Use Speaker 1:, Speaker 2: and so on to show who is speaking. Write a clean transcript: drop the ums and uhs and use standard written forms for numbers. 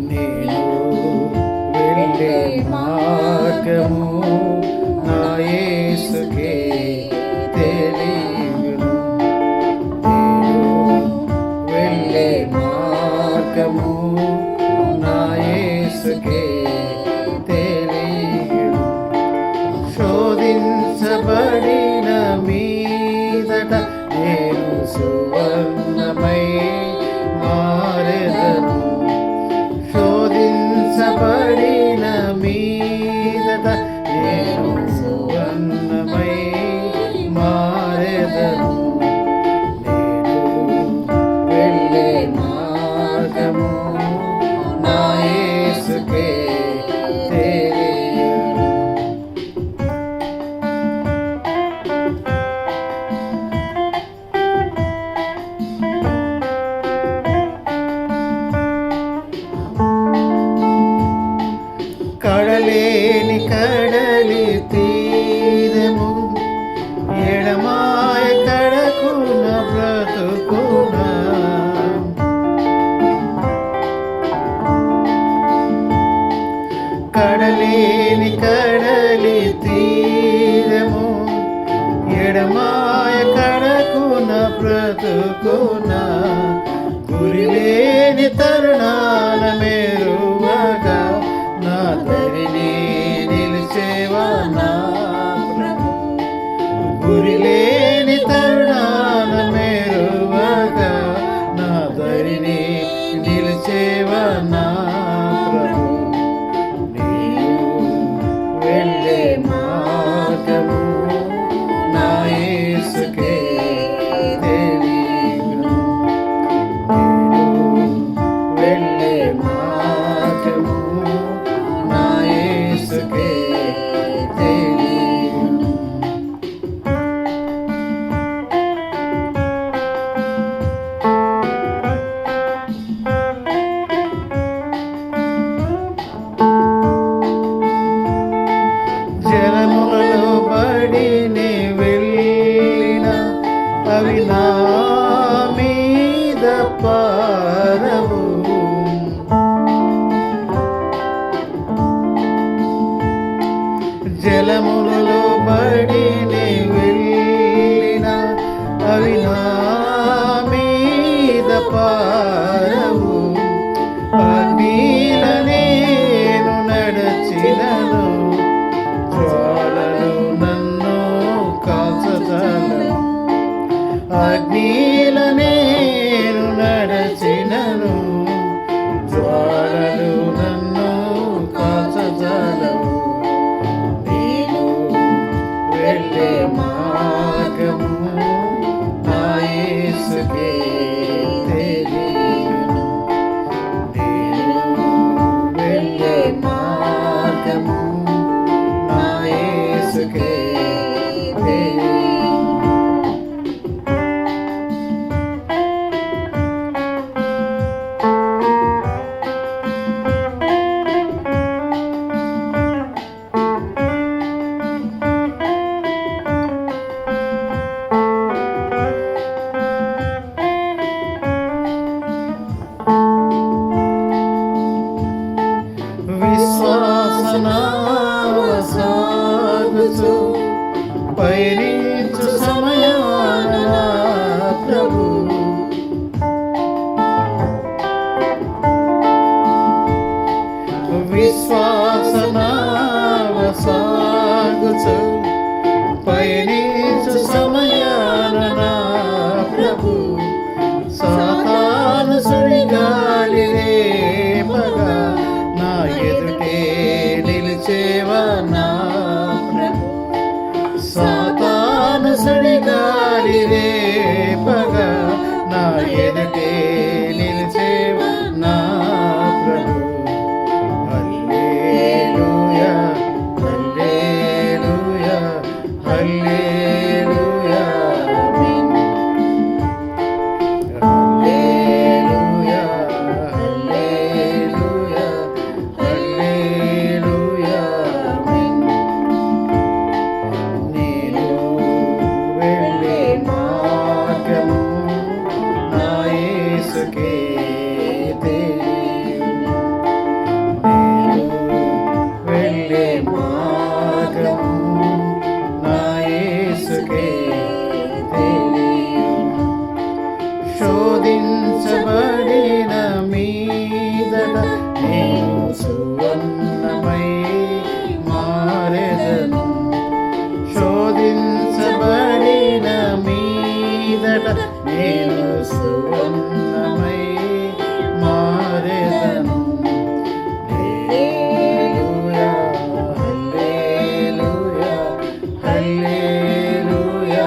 Speaker 1: నేను వెళ్ళే మార్గము నా యేసుకే తెలియును. నేను వెళ్ళే మార్గము నా యేసుకే తెలియును. శోధించబడిన మీదట నేను సువర్ణమై మారెదను. శోధించబడిన మీదట నేను సువర్ణమై మారెదను. నేను వెళ్ళే మార్గము నా యేసుకే తెలియును. కడలేని కడలి తీరము ఎడమాయ కడకున బ్రతుకున. కడలేని కడలి తీరము ఎడమాయ కడకున బ్రతుకున. గురిలేని తరుణాల మేరువగా నా దరిని నిలిచేవా నా ప్రభు. గురిలేని తరుణాల మేరువగా నా దరిని నిలిచేవా నా ప్రభు. నీవు వెళ్ళే మార్గము నా యేసుకే తెలియును. నేను వెళ్ళే మార్గము నా యేసుకే తెలియును. జలములలో బడి నే వెళ్ళిన అవి నా మీద పారవు. జలములలో బడి నే వెళ్ళిన అవి నా మీద పారవు. అగ్నిల నేను నడచినను జ్వాలలు నన్ను కాల్చజాలవు. అగ్నిల నేను నడచినను జ్వాలలు నన్ను కాల్చజాలవు. నేను వెళ్ళే మార్గము నా యేసుకే తెలియును. నేను వెళ్ళే మార్గము నా యేసుకే తెలియును. విశ్వాసనావసాగుచు పయనించు సమయాన నా ప్రభు. విశ్వాసనావసాగుచు పయనించు సమయాన నా ప్రభు. సాతాను సుడిగాలి రేపగా నా ఎదుటే నిలిచేవా నా ప్రభు. సాతాను సుడిగాలి రేపగా నా ఎదుటే నిలిచేవా నా ప్రభు. హల్లెలూయా హల్లెలూయా హల్లెలూయా ఆమేన్. హల్లెలూయా హల్లెలూయా హల్లెలూయా ఆమేన్. అంతట నేను సువర్ణమై మారేదను. హల్లెలూయా, హల్లెలూయా, హల్లెలూయా.